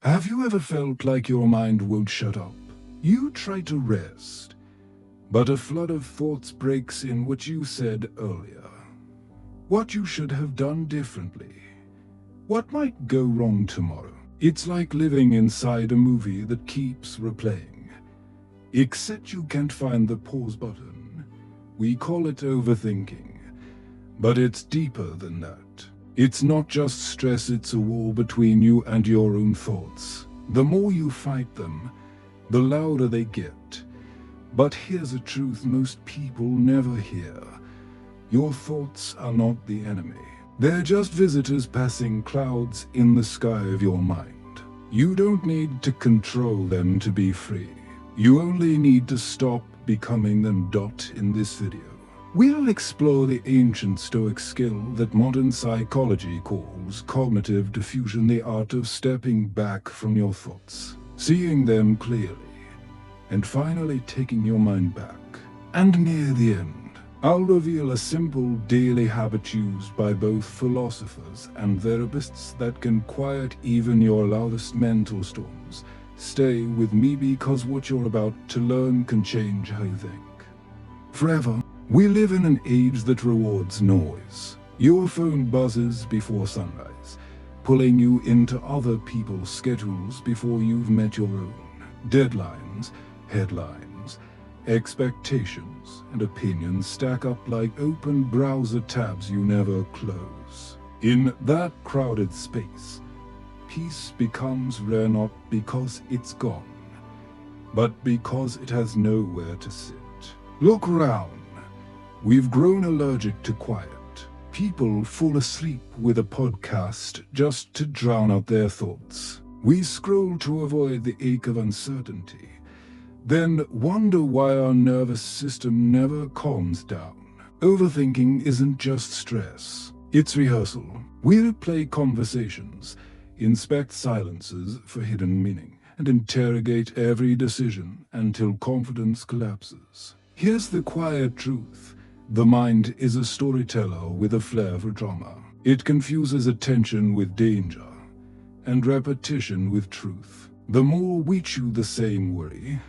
Have you ever felt like your mind won't shut up? You try to rest, but a flood of thoughts breaks in what you said earlier. What you should have done differently. What might go wrong tomorrow. It's like living inside a movie that keeps replaying. Except you can't find the pause button. We call it overthinking, but it's deeper than that. It's not just stress, it's a war between you and your own thoughts. The more you fight them, the louder they get. But here's a truth most people never hear. Your thoughts are not the enemy. They're just visitors passing clouds in the sky of your mind. You don't need to control them to be free. You only need to stop becoming them. In this video, we'll explore the ancient Stoic skill that modern psychology calls cognitive diffusion, the art of stepping back from your thoughts, seeing them clearly, and finally taking your mind back. And near the end, I'll reveal a simple daily habit used by both philosophers and therapists that can quiet even your loudest mental storms. Stay with me because what you're about to learn can change how you think forever. We live in an age that rewards noise. Your phone buzzes before sunrise, pulling you into other people's schedules before you've met your own. Deadlines, headlines, expectations, and opinions stack up like open browser tabs you never close. In that crowded space, peace becomes rare not because it's gone, but because it has nowhere to sit. Look around. We've grown allergic to quiet. People fall asleep with a podcast just to drown out their thoughts. We scroll to avoid the ache of uncertainty, then wonder why our nervous system never calms down. Overthinking isn't just stress, it's rehearsal. We replay conversations, inspect silences for hidden meaning, and interrogate every decision until confidence collapses. Here's the quiet truth. The mind is a storyteller with a flair for drama. It confuses attention with danger, and repetition with truth. The more we chew the same worry,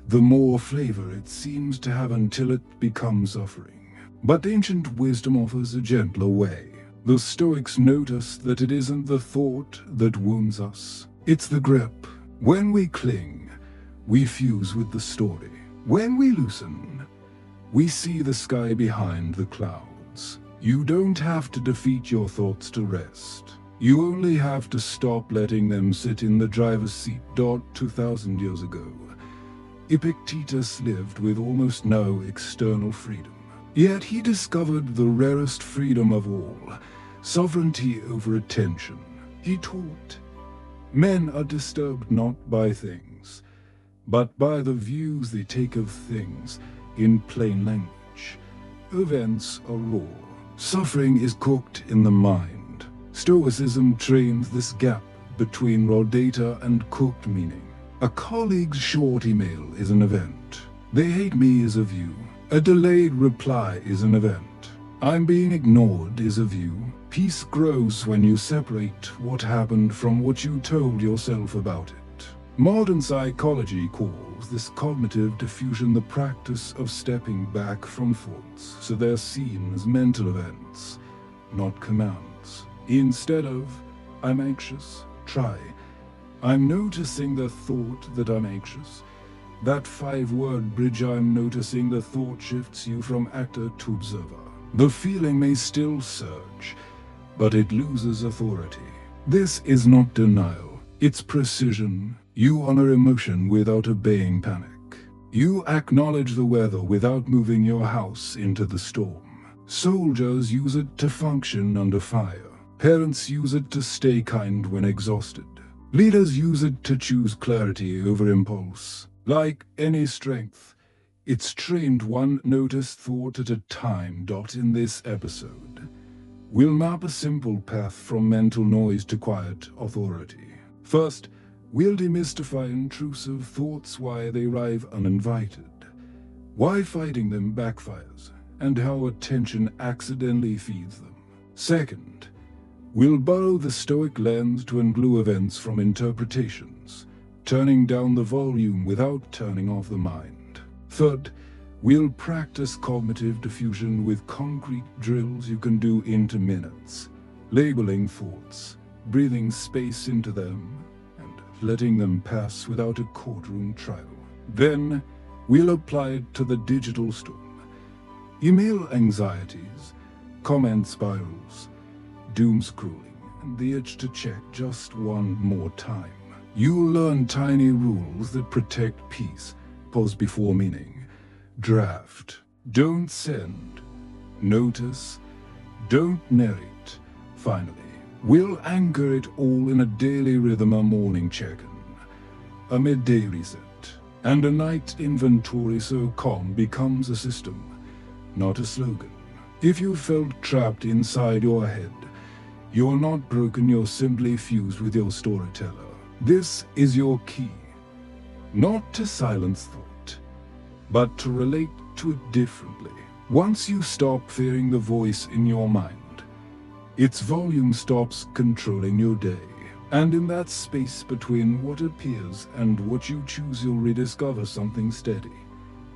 the more flavor it seems to have until it becomes suffering. But ancient wisdom offers a gentler way. The Stoics notice that it isn't the thought that wounds us, it's the grip. When we cling, we fuse with the story. When we loosen, we see the sky behind the clouds. You don't have to defeat your thoughts to rest. You only have to stop letting them sit in the driver's seat. 2,000 years ago, Epictetus lived with almost no external freedom. Yet he discovered the rarest freedom of all, sovereignty over attention. He taught, men are disturbed not by things, but by the views they take of things. In plain language, events are raw. Suffering is cooked in the mind. Stoicism trains this gap between raw data and cooked meaning. A colleague's short email is an event. They hate me is a view. A delayed reply is an event. I'm being ignored is a view. Peace grows when you separate what happened from what you told yourself about it. Modern psychology calls this cognitive diffusion the practice of stepping back from thoughts so they're seen as mental events, not commands. Instead of, I'm anxious, try, I'm noticing the thought that I'm anxious. That 5-word bridge, I'm noticing the thought, shifts you from actor to observer. The feeling may still surge, but it loses authority. This is not denial, it's precision. You honor emotion without obeying panic. You acknowledge the weather without moving your house into the storm. Soldiers use it to function under fire. Parents use it to stay kind when exhausted. Leaders use it to choose clarity over impulse. Like any strength, it's trained one noticed thought at a time. In this episode, we'll map a simple path from mental noise to quiet authority. First, we'll demystify intrusive thoughts, why they arrive uninvited, why fighting them backfires, and how attention accidentally feeds them. Second, We'll borrow the Stoic lens to unglue events from interpretations, turning down the volume without turning off the mind. Third, we'll practice cognitive diffusion with concrete drills you can do into minutes, labeling thoughts, breathing space into them, and letting them pass without a courtroom trial. Then, we'll apply it to the digital storm. Email anxieties, comment spirals, doom scrolling, and the itch to check just one more time. You'll learn tiny rules that protect peace. Pause before meaning. Draft. Don't send. Notice. Don't narrate. Finally, we'll anchor it all in a daily rhythm, a morning check-in, a midday reset, and a night inventory so calm becomes a system, not a slogan. If you felt trapped inside your head, you're not broken, you're simply fused with your storyteller. This is your key. Not to silence thought, but to relate to it differently. Once you stop fearing the voice in your mind, its volume stops controlling your day. And in that space between what appears and what you choose, you'll rediscover something steady,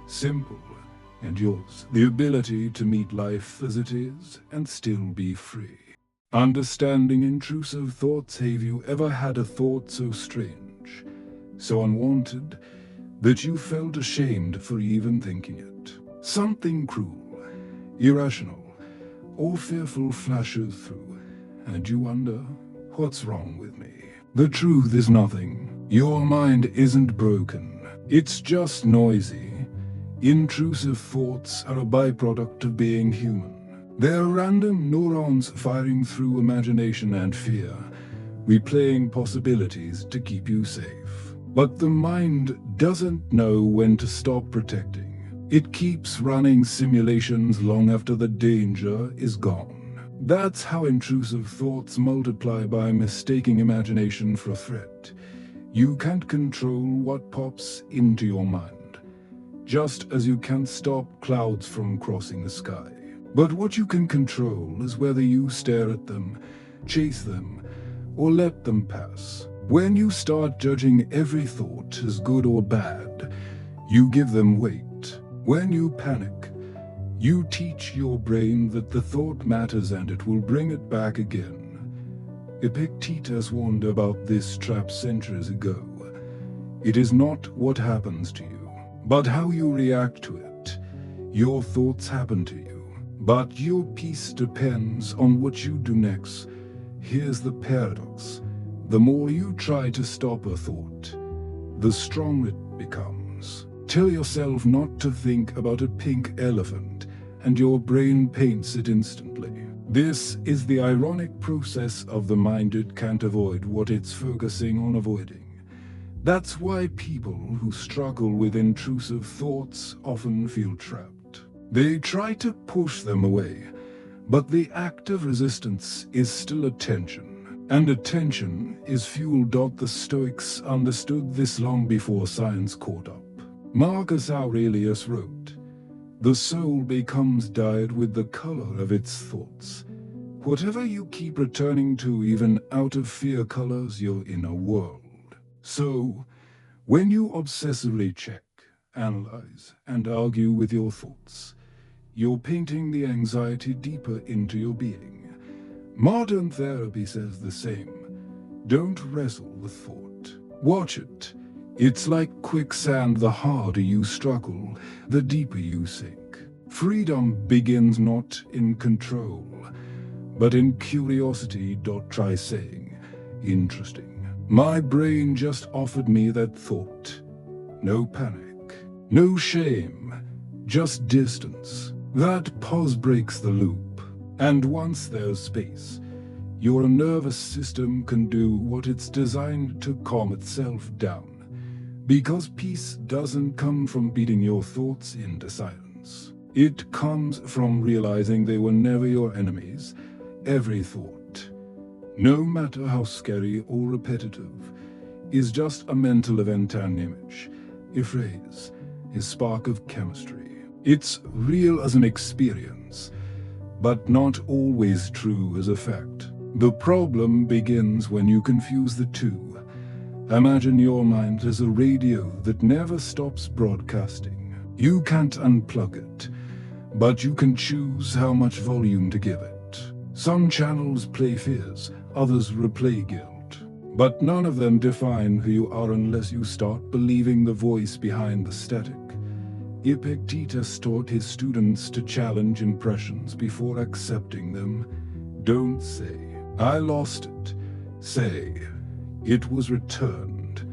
simple, and yours. The ability to meet life as it is and still be free. Understanding intrusive thoughts. Have you ever had a thought so strange, so unwanted, that you felt ashamed for even thinking it? Something cruel, irrational, or fearful flashes through, and you wonder, what's wrong with me? The truth is nothing. Your mind isn't broken. It's just noisy. Intrusive thoughts are a byproduct of being human. They're random neurons firing through imagination and fear, replaying possibilities to keep you safe. But the mind doesn't know when to stop protecting. It keeps running simulations long after the danger is gone. That's how intrusive thoughts multiply, by mistaking imagination for a threat. You can't control what pops into your mind, just as you can't stop clouds from crossing the sky. But what you can control is whether you stare at them, chase them, or let them pass. When you start judging every thought as good or bad, you give them weight. When you panic, you teach your brain that the thought matters and it will bring it back again. Epictetus warned about this trap centuries ago. It is not what happens to you, but how you react to it. Your thoughts happen to you, but your peace depends on what you do next. Here's the paradox. The more you try to stop a thought, the stronger it becomes. Tell yourself not to think about a pink elephant, and your brain paints it instantly. This is the ironic process of the mind. It can't avoid what it's focusing on avoiding. That's why people who struggle with intrusive thoughts often feel trapped. They try to push them away, but the act of resistance is still attention, and attention is fuel. The Stoics understood this long before science caught up. Marcus Aurelius wrote, "The soul becomes dyed with the color of its thoughts. Whatever you keep returning to, even out of fear, colors your inner world." So, when you obsessively check, analyze, and argue with your thoughts, you're painting the anxiety deeper into your being. Modern therapy says the same. Don't wrestle with thought. Watch it. It's like quicksand. The harder you struggle, the deeper you sink. Freedom begins not in control, but in curiosity. Try saying, "Interesting. My brain just offered me that thought." No panic, no shame, just distance. That pause breaks the loop. And once there's space, your nervous system can do what it's designed to: calm itself down. Because peace doesn't come from beating your thoughts into silence. It comes from realizing they were never your enemies. Every thought, no matter how scary or repetitive, is just a mental event, an image, a phrase, a spark of chemistry. It's real as an experience, but not always true as a fact. The problem begins when you confuse the two. Imagine your mind as a radio that never stops broadcasting. You can't unplug it, but you can choose how much volume to give it. Some channels play fears, others replay guilt. But none of them define who you are unless you start believing the voice behind the static. Epictetus taught his students to challenge impressions before accepting them. Don't say, "I lost it." Say, "It was returned."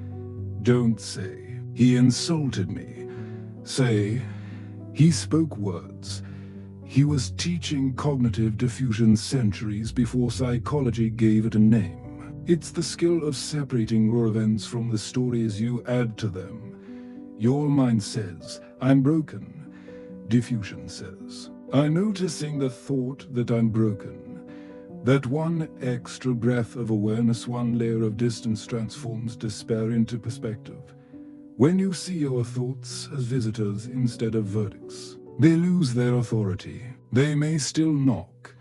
Don't say, "He insulted me." Say, "He spoke words." He was teaching cognitive diffusion centuries before psychology gave it a name. It's the skill of separating raw events from the stories you add to them. Your mind says, "I'm broken." Diffusion says, "I'm noticing the thought that I'm broken." That one extra breath of awareness, one layer of distance, transforms despair into perspective. When you see your thoughts as visitors instead of verdicts, they lose their authority. They may still knock,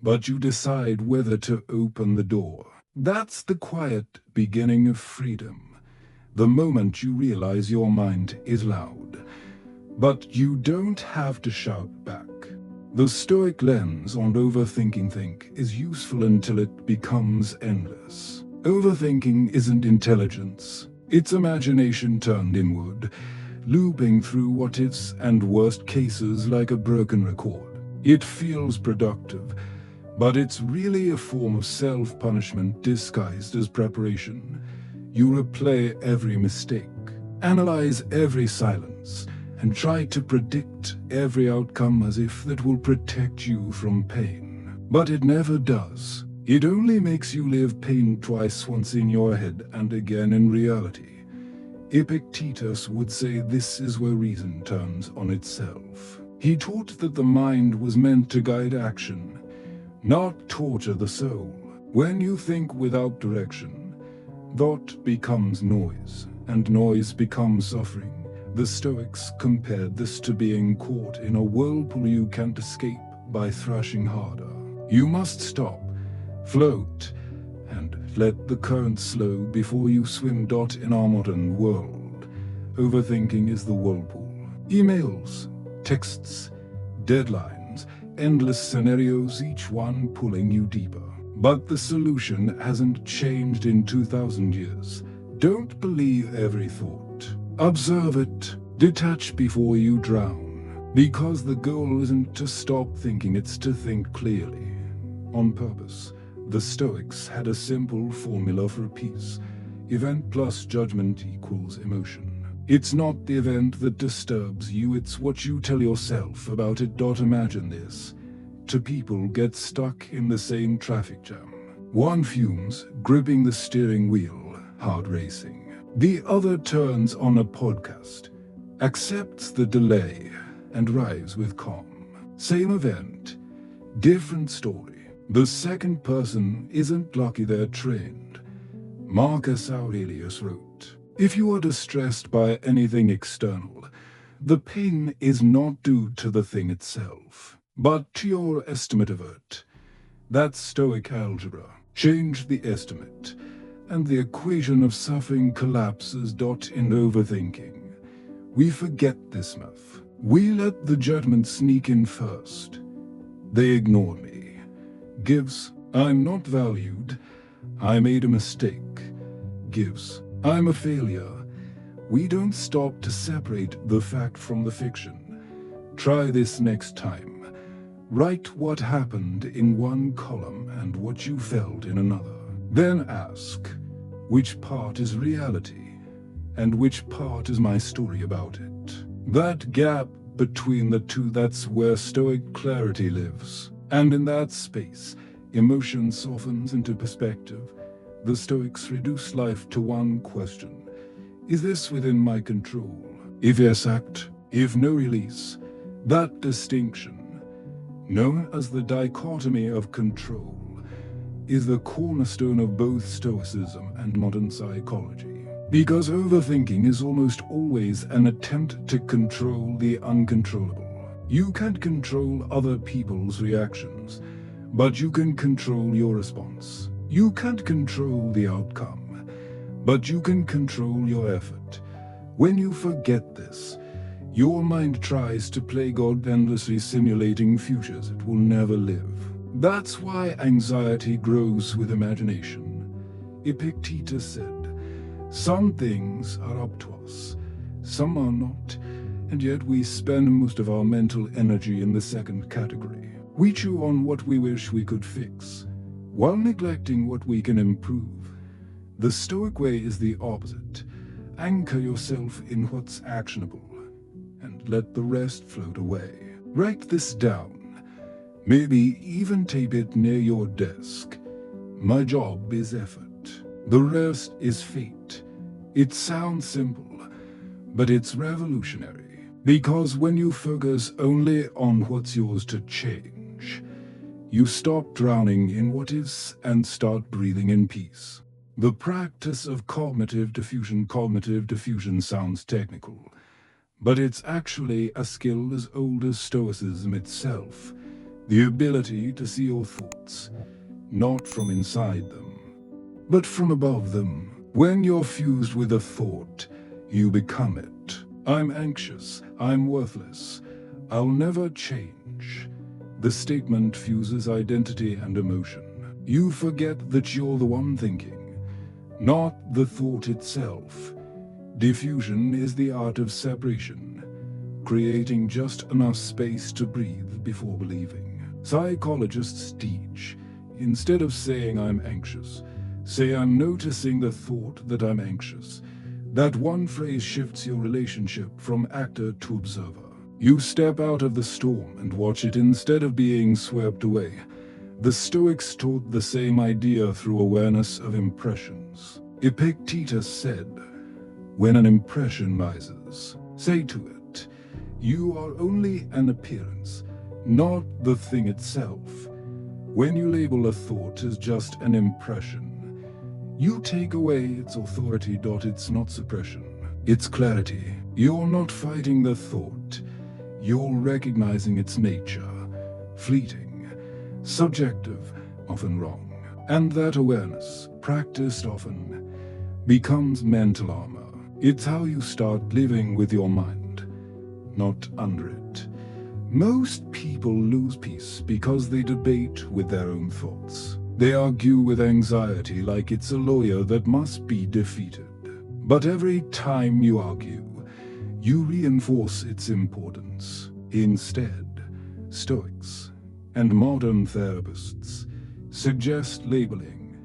but you decide whether to open the door. That's the quiet beginning of freedom. The moment you realize your mind is loud. But you don't have to shout back. The Stoic lens on overthinking is useful until it becomes endless. Overthinking isn't intelligence. It's imagination turned inward, looping through what-ifs and worst cases like a broken record. It feels productive, but it's really a form of self-punishment disguised as preparation. You replay every mistake, analyze every silence, and try to predict every outcome as if that will protect you from pain. But it never does. It only makes you live pain twice, once in your head and again in reality. Epictetus would say this is where reason turns on itself. He taught that the mind was meant to guide action, not torture the soul. When you think without direction, thought becomes noise, and noise becomes suffering. The Stoics compared this to being caught in a whirlpool you can't escape by thrashing harder. You must stop, float, and let the current slow before you swim. In our modern world, overthinking is the whirlpool. Emails, texts, deadlines, endless scenarios, each one pulling you deeper. But the solution hasn't changed in 2000 years. Don't believe every thought. Observe it. Detach before you drown. Because the goal isn't to stop thinking, it's to think clearly. On purpose. The Stoics had a simple formula for peace. Event plus judgment equals emotion. It's not the event that disturbs you, it's what you tell yourself about it. Imagine this. Two people get stuck in the same traffic jam. One fumes, gripping the steering wheel, hard racing. The other turns on a podcast, accepts the delay, and drives with calm. Same event, different story. The second person isn't lucky, they're trained. Marcus Aurelius wrote, "If you are distressed by anything external, the pain is not due to the thing itself, but to your estimate of it." That's Stoic algebra. Change the estimate, and the equation of suffering collapses. In overthinking, we forget this math. We let the judgment sneak in first. They ignore me. Gives, "I'm not valued. I made a mistake." Gives, "I'm a failure." We don't stop to separate the fact from the fiction. Try this next time. Write what happened in one column and what you felt in another. Then ask, which part is reality and which part is my story about it? That gap between the two, that's where Stoic clarity lives. And in that space, emotion softens into perspective. The Stoics reduce life to one question. Is this within my control? If yes, act. If no, release. That distinction, known as the dichotomy of control, is the cornerstone of both Stoicism and modern psychology. Because overthinking is almost always an attempt to control the uncontrollable. You can't control other people's reactions, but you can control your response. You can't control the outcome, but you can control your effort. When you forget this, your mind tries to play God, endlessly simulating futures it will never live. That's why anxiety grows with imagination. Epictetus said, "Some things are up to us, some are not, and yet we spend most of our mental energy in the second category. We chew on what we wish we could fix, while neglecting what we can improve. The Stoic way is the opposite. Anchor yourself in what's actionable, and let the rest float away." Write this down. Maybe even tape it near your desk. My job is effort. The rest is fate. It sounds simple, but it's revolutionary. Because when you focus only on what's yours to change, you stop drowning in what is and start breathing in peace. The practice of cognitive diffusion. Cognitive diffusion sounds technical, but it's actually a skill as old as Stoicism itself. The ability to see your thoughts, not from inside them, but from above them. When you're fused with a thought, you become it. I'm anxious, I'm worthless, I'll never change. The statement fuses identity and emotion. You forget that you're the one thinking, not the thought itself. Diffusion is the art of separation, creating just enough space to breathe before believing. Psychologists teach, instead of saying "I'm anxious," say "I'm noticing the thought that I'm anxious." That one phrase shifts your relationship from actor to observer. You step out of the storm and watch it instead of being swept away. The Stoics taught the same idea through awareness of impressions. Epictetus said, "When an impression rises, say to it, you are only an appearance, not the thing itself." When you label a thought as just an impression, you take away its authority. It's not suppression, it's clarity. You're not fighting the thought, you're recognizing its nature, fleeting, subjective, often wrong. And that awareness, practiced often, becomes mental armor. It's how you start living with your mind, not under it. Most people lose peace because they debate with their own thoughts. They argue with anxiety like it's a lawyer that must be defeated. But every time you argue, you reinforce its importance. Instead, Stoics and modern therapists suggest labeling.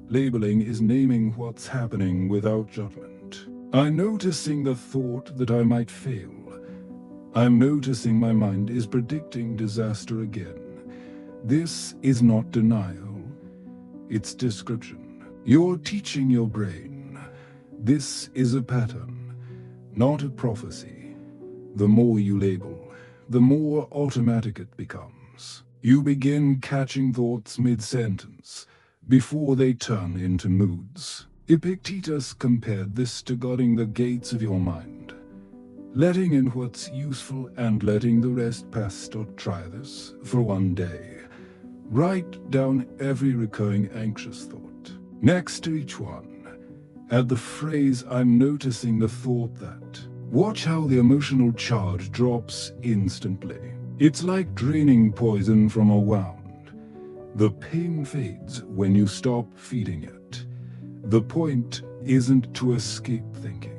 Labeling is naming what's happening without judgment. I'm noticing the thought that I might fail. I'm noticing my mind is predicting disaster again. This is not denial, it's description. You're teaching your brain. This is a pattern, not a prophecy. The more you label, the more automatic it becomes. You begin catching thoughts mid-sentence, before they turn into moods. Epictetus compared this to guarding the gates of your mind. Letting in what's useful and letting the rest pass. Try this for one day. Write down every recurring anxious thought. Next to each one, add the phrase "I'm noticing the thought that." Watch how the emotional charge drops instantly. It's like draining poison from a wound. The pain fades when you stop feeding it. The point isn't to escape thinking.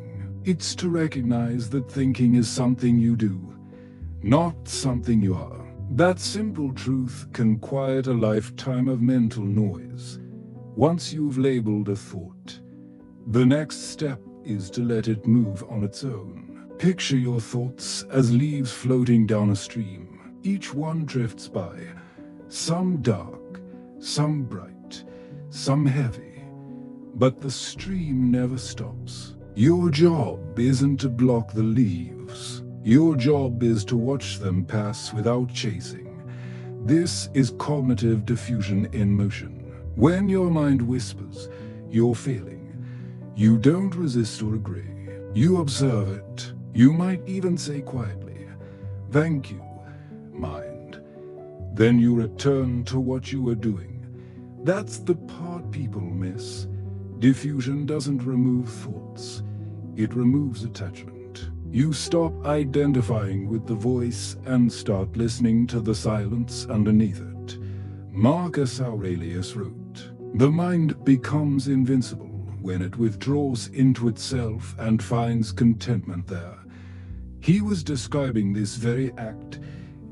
It's to recognize that thinking is something you do, not something you are. That simple truth can quiet a lifetime of mental noise. Once you've labeled a thought, the next step is to let it move on its own. Picture your thoughts as leaves floating down a stream. Each one drifts by, some dark, some bright, some heavy, but the stream never stops. Your job isn't to block the leaves. Your job is to watch them pass without chasing. This is cognitive diffusion in motion. When your mind whispers, "You're failing," you don't resist or agree. You observe it. You might even say quietly, "Thank you, mind. Then you return to what you were doing. That's the part people miss. Diffusion doesn't remove thoughts. It removes attachment. You stop identifying with the voice and start listening to the silence underneath it. Marcus Aurelius wrote, "The mind becomes invincible when it withdraws into itself and finds contentment there." He was describing this very act,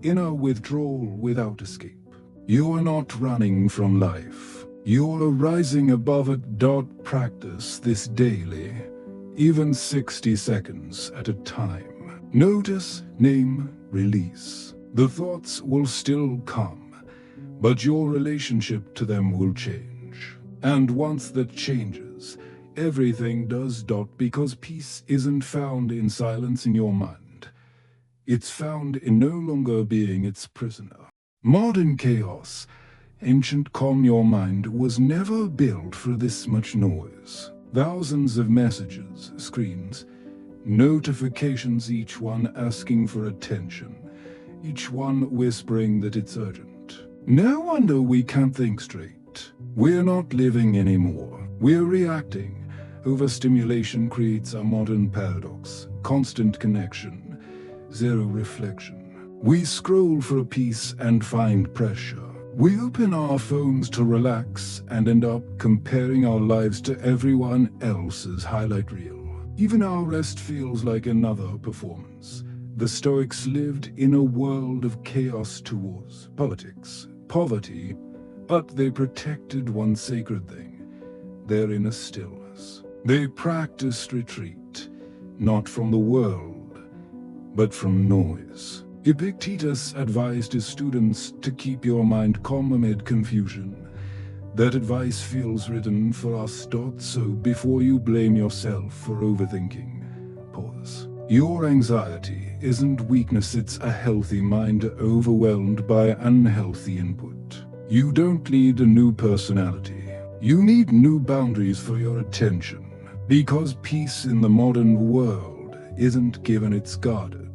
inner withdrawal without escape. You are not running from life. You are rising above it. Practice this daily, even 60 seconds at a time. Notice, name, release. The thoughts will still come, but your relationship to them will change. And once that changes, everything does. Because peace isn't found in silence in your mind. It's found in no longer being its prisoner. Modern chaos, ancient calm. Your mind was never built for this much noise. Thousands of messages, screens, notifications, each one asking for attention, each one whispering that it's urgent. No wonder we can't think straight. We're not living anymore. We're reacting. Overstimulation creates a modern paradox. Constant connection, zero reflection. We scroll for peace and find pressure. We open our phones to relax and end up comparing our lives to everyone else's highlight reel. Even our rest feels like another performance. The Stoics lived in a world of chaos towards politics, poverty, but they protected one sacred thing, their inner stillness. They practiced retreat, not from the world, but from noise. Epictetus advised his students to keep your mind calm amid confusion. That advice feels written for us. So before you blame yourself for overthinking, pause. Your anxiety isn't weakness, it's a healthy mind overwhelmed by unhealthy input. You don't need a new personality. You need new boundaries for your attention. Because peace in the modern world isn't given, it's guarded.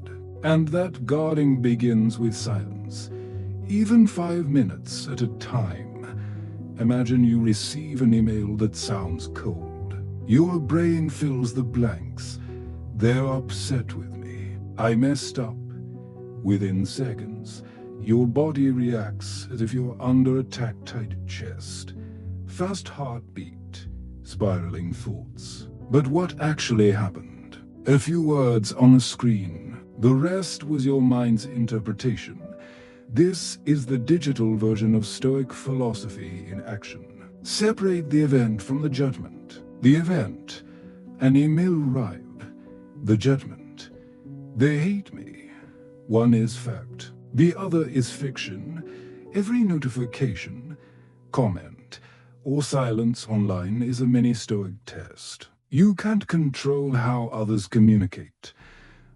And that guarding begins with silence, even 5 minutes at a time. Imagine you receive an email that sounds cold. Your brain fills the blanks. They're upset with me. I messed up. Within seconds, your body reacts as if you're under attack. Tight chest, fast heartbeat, spiraling thoughts. But what actually happened? A few words on a screen. The rest was your mind's interpretation. This is the digital version of Stoic philosophy in action. Separate the event from the judgment. The event, an email arrived. The judgment, they hate me. One is fact, the other is fiction. Every notification, comment, or silence online is a mini Stoic test. You can't control how others communicate,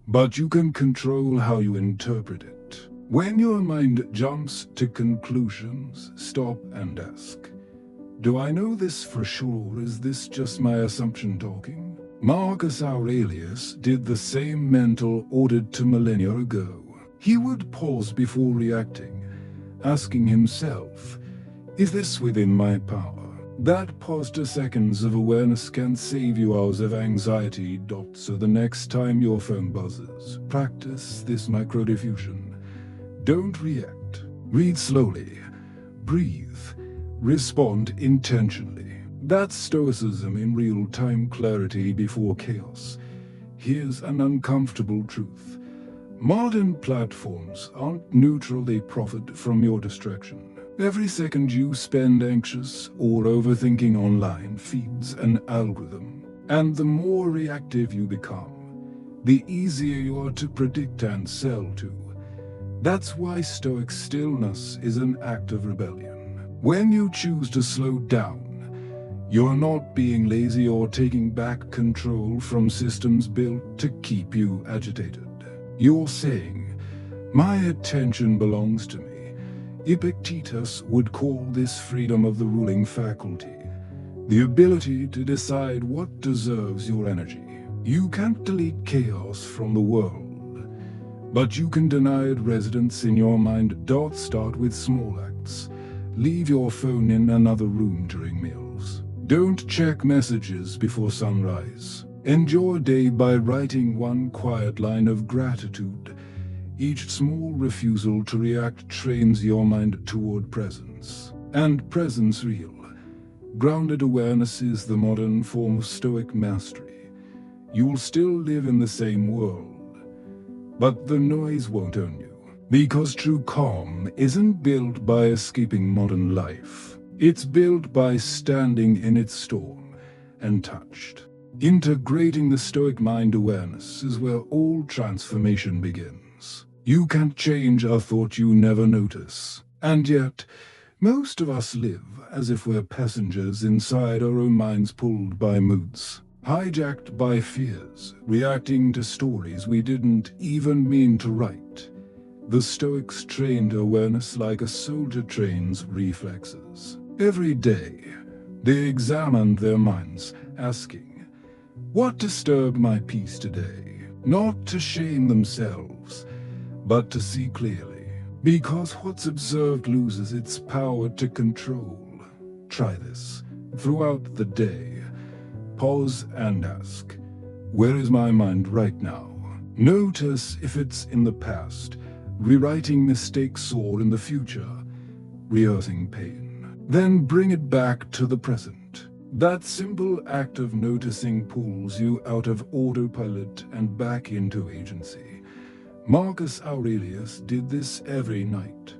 but you can control how you interpret it. When your mind jumps to conclusions, stop and ask, do I know this for sure, or is this just my assumption talking? Marcus Aurelius did the same mental audit 2 millennia ago. He would pause before reacting, asking himself, is this within my power? That pause to seconds of awareness can save you hours of anxiety. So the next time your phone buzzes, practice this micro diffusion. Don't react. Read slowly. Breathe. Respond intentionally. That's Stoicism in real-time clarity before chaos. Here's an uncomfortable truth. Modern platforms aren't neutral, they profit from your distraction. Every second you spend anxious or overthinking online feeds an algorithm. And the more reactive you become, the easier you are to predict and sell to. That's why Stoic stillness is an act of rebellion. When you choose to slow down, you're not being lazy or taking back control from systems built to keep you agitated. You're saying, my attention belongs to me. Epictetus would call this freedom of the ruling faculty, the ability to decide what deserves your energy. You can't delete chaos from the world, but you can deny it residence in your mind. Start with small acts. Leave your phone in another room during meals. Don't check messages before sunrise. Enjoy a day by writing one quiet line of gratitude. Each small refusal to react trains your mind toward presence. And presence real. Grounded awareness is the modern form of Stoic mastery. You'll still live in the same world, but the noise won't own you. Because true calm isn't built by escaping modern life. It's built by standing in its storm and touched. Integrating the Stoic mind awareness is where all transformation begins. You can't change a thought you never notice. And yet, most of us live as if we're passengers inside our own minds, pulled by moods, hijacked by fears, reacting to stories we didn't even mean to write. The Stoics trained awareness like a soldier trains reflexes. Every day, they examined their minds, asking, "What disturbed my peace today?" Not to shame themselves, but to see clearly. Because what's observed loses its power to control. Try this. Throughout the day, pause and ask, where is my mind right now? Notice if it's in the past, rewriting mistakes, or in the future, rehearsing pain. Then bring it back to the present. That simple act of noticing pulls you out of autopilot and back into agency. Marcus Aurelius did this every night,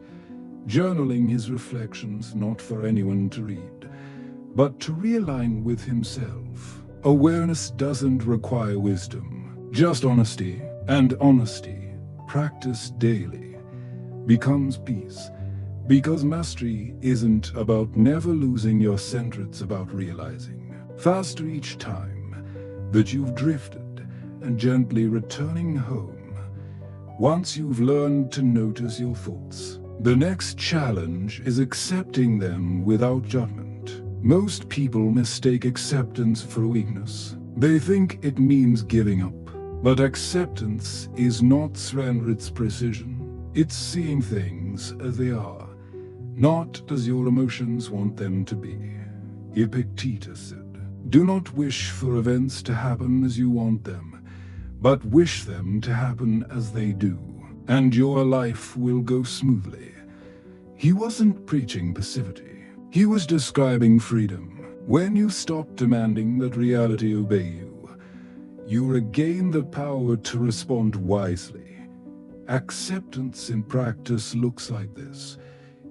journaling his reflections not for anyone to read, but to realign with himself. Awareness doesn't require wisdom, just honesty, and honesty, practiced daily, becomes peace. Because mastery isn't about never losing your center, it's about realizing faster each time that you've drifted and gently returning home. Once you've learned to notice your thoughts, the next challenge is accepting them without judgment. Most people mistake acceptance for weakness. They think it means giving up. But acceptance is not surrender, it's precision. It's seeing things as they are, not as your emotions want them to be. Epictetus said, "Do not wish for events to happen as you want them, but wish them to happen as they do, and your life will go smoothly." He wasn't preaching passivity. He was describing freedom. When you stop demanding that reality obey you, you regain the power to respond wisely. Acceptance in practice looks like this.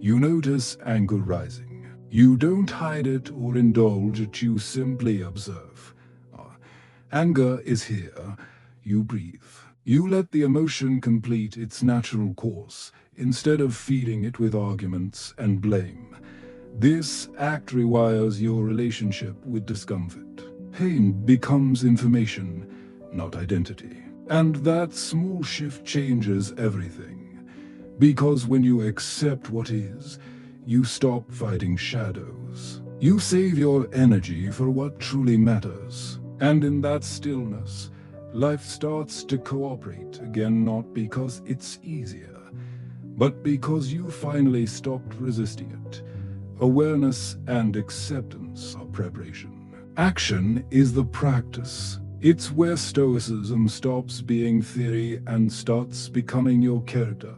You notice anger rising. You don't hide it or indulge it, you simply observe. Anger is here. You breathe. You let the emotion complete its natural course, instead of feeding it with arguments and blame. This act rewires your relationship with discomfort. Pain becomes information, not identity. And that small shift changes everything. Because when you accept what is, you stop fighting shadows. You save your energy for what truly matters. And in that stillness, life starts to cooperate again, not because it's easier, but because you finally stopped resisting it. Awareness and acceptance are preparation. Action is the practice. It's where Stoicism stops being theory and starts becoming your character.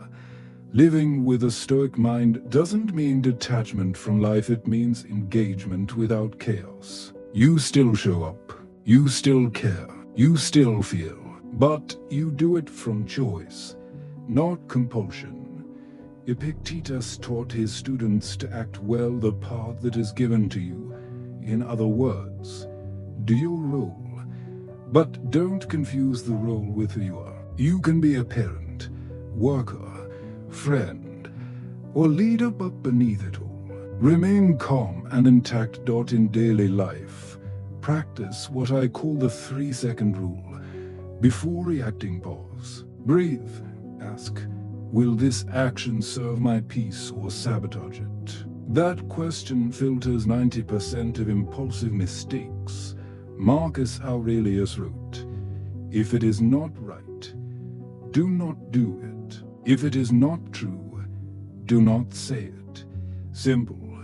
Living with a Stoic mind doesn't mean detachment from life, it means engagement without chaos. You still show up, you still care, you still feel, but you do it from choice, not compulsion. Epictetus taught his students to act well the part that is given to you. In other words, do your role, but don't confuse the role with who you are. You can be a parent, worker, friend, or leader, but beneath it all, remain calm and intact. In daily life, practice what I call the 3-second rule. Before reacting, pause, breathe, ask, will this action serve my peace or sabotage it? That question filters 90% of impulsive mistakes. Marcus Aurelius wrote, if it is not right, do not do it. If it is not true, do not say it. Simple,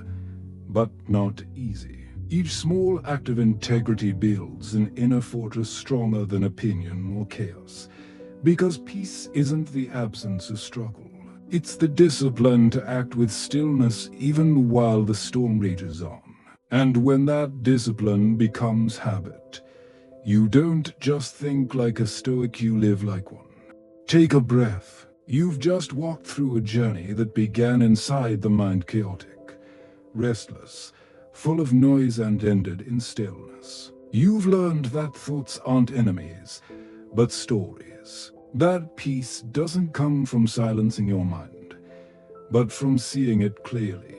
but not easy. Each small act of integrity builds an inner fortress stronger than opinion or chaos. Because peace isn't the absence of struggle. It's the discipline to act with stillness even while the storm rages on. And when that discipline becomes habit, you don't just think like a Stoic, you live like one. Take a breath. You've just walked through a journey that began inside the mind, chaotic, restless, full of noise, and ended in stillness. You've learned that thoughts aren't enemies, but stories. That peace doesn't come from silencing your mind, but from seeing it clearly.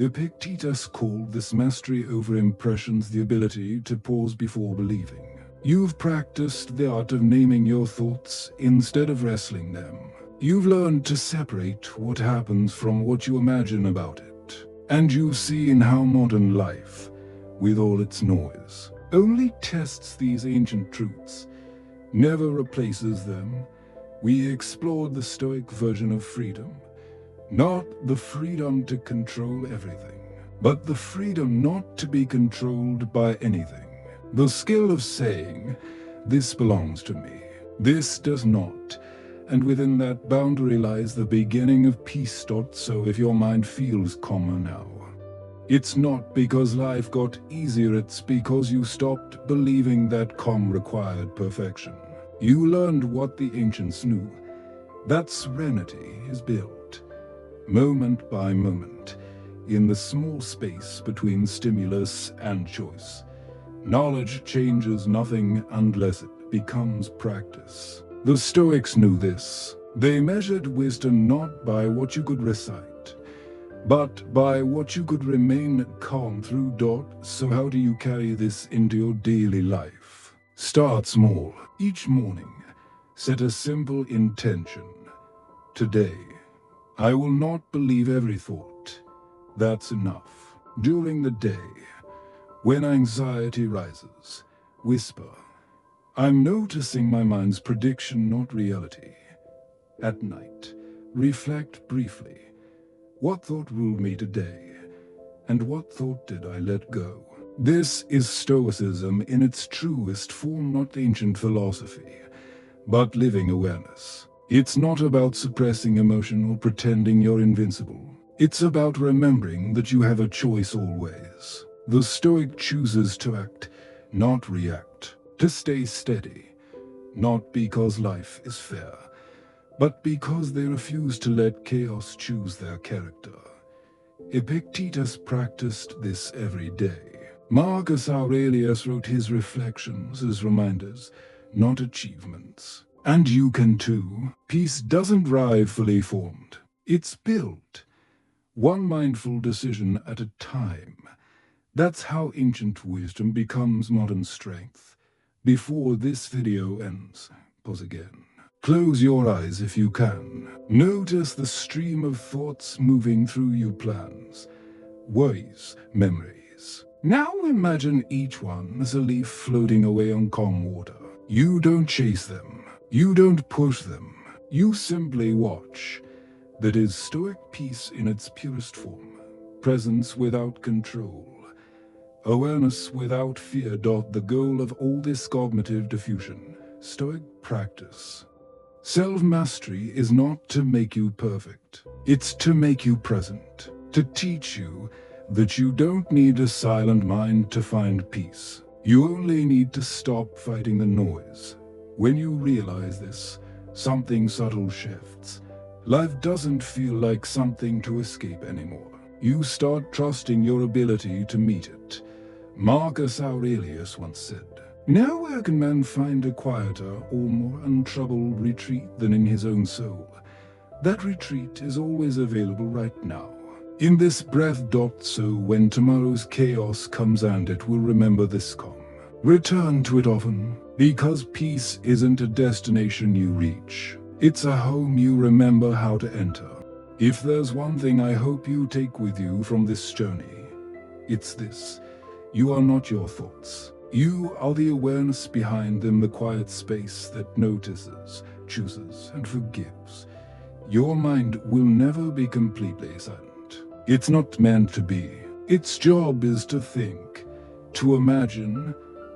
Epictetus called this mastery over impressions the ability to pause before believing. You've practiced the art of naming your thoughts instead of wrestling them. You've learned to separate what happens from what you imagine about it. And you've seen how modern life, with all its noise, only tests these ancient truths, never replaces them. We explored the Stoic version of freedom. Not the freedom to control everything, but the freedom not to be controlled by anything. The skill of saying, this belongs to me, this does not, and within that boundary lies the beginning of peace. So if your mind feels calmer now, it's not because life got easier, it's because you stopped believing that calm required perfection. You learned what the ancients knew, that serenity is built moment by moment, in the small space between stimulus and choice. Knowledge changes nothing unless it becomes practice. The Stoics knew this. They measured wisdom not by what you could recite, but by what you could remain calm through. So how do you carry this into your daily life? Start small. Each morning, set a simple intention. Today, I will not believe every thought. That's enough. During the day, when anxiety rises, whisper, I'm noticing my mind's prediction, not reality. At night, reflect briefly. What thought ruled me today? And what thought did I let go? This is Stoicism in its truest form, not ancient philosophy, but living awareness. It's not about suppressing emotion or pretending you're invincible. It's about remembering that you have a choice always. The Stoic chooses to act, not react. To stay steady, not because life is fair, but because they refuse to let chaos choose their character. Epictetus practiced this every day. Marcus Aurelius wrote his reflections as reminders, not achievements. And you can too. Peace doesn't arrive fully formed. It's built, one mindful decision at a time. That's how ancient wisdom becomes modern strength. Before this video ends, pause again. Close your eyes if you can. Notice the stream of thoughts moving through you, plans, worries, memories. Now imagine each one as a leaf floating away on calm water. You don't chase them. You don't push them. You simply watch. That is Stoic peace in its purest form. Presence without control. Awareness without fear. The goal of all this cognitive diffusion, Stoic practice. Self-mastery is not to make you perfect. It's to make you present. To teach you that you don't need a silent mind to find peace. You only need to stop fighting the noise. When you realize this, something subtle shifts. Life doesn't feel like something to escape anymore. You start trusting your ability to meet it. Marcus Aurelius once said, "Nowhere can man find a quieter or more untroubled retreat than in his own soul. That retreat is always available right now. In this breath. So when tomorrow's chaos comes and it will remember this calm. Return to it often, because peace isn't a destination you reach. It's a home you remember how to enter. If there's one thing I hope you take with you from this journey, it's this. You are not your thoughts. You are the awareness behind them, the quiet space that notices, chooses and forgives, your mind will never be completely silent. It's not meant to be. Its job is to think, to imagine,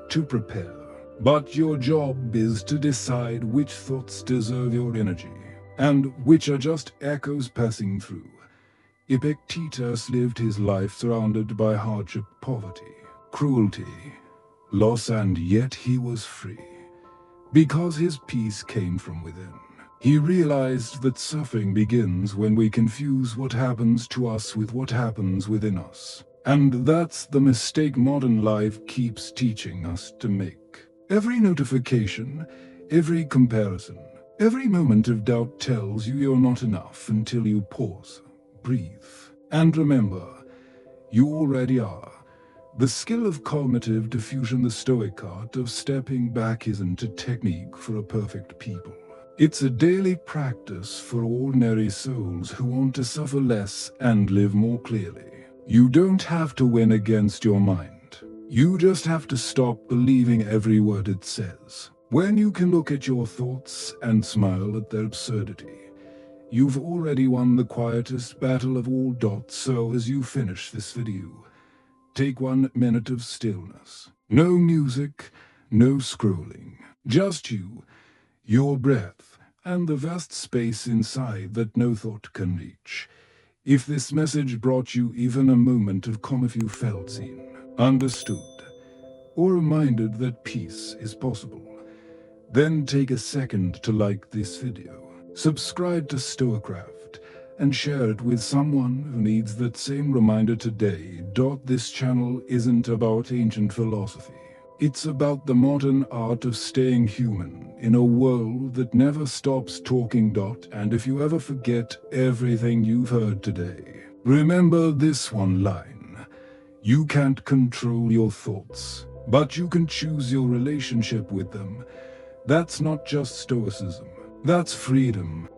to prepare. But your job is to decide which thoughts deserve your energy, and which are just echoes passing through. Epictetus lived his life surrounded by hardship, poverty, cruelty, loss, and yet he was free. Because his peace came from within. He realized that suffering begins when we confuse what happens to us with what happens within us. And that's the mistake modern life keeps teaching us to make. Every notification, every comparison, every moment of doubt tells you you're not enough until you pause, breathe, and remember, you already are. The skill of cognitive diffusion, the Stoic art of stepping back, isn't a technique for a perfect people. It's a daily practice for ordinary souls who want to suffer less and live more clearly. You don't have to win against your mind. You just have to stop believing every word it says. When you can look at your thoughts and smile at their absurdity, you've already won the quietest battle of all. So as you finish this video, take 1 minute of stillness. No music, no scrolling. Just you, your breath, and the vast space inside that no thought can reach. If this message brought you even a moment of calm, if you felt seen, understood, or reminded that peace is possible, then take a second to like this video, subscribe to StoicCraft, and share it with someone who needs that same reminder today. This channel isn't about ancient philosophy. It's about the modern art of staying human in a world that never stops talking. And if you ever forget everything you've heard today, remember this one line. You can't control your thoughts, but you can choose your relationship with them. That's not just stoicism, that's freedom.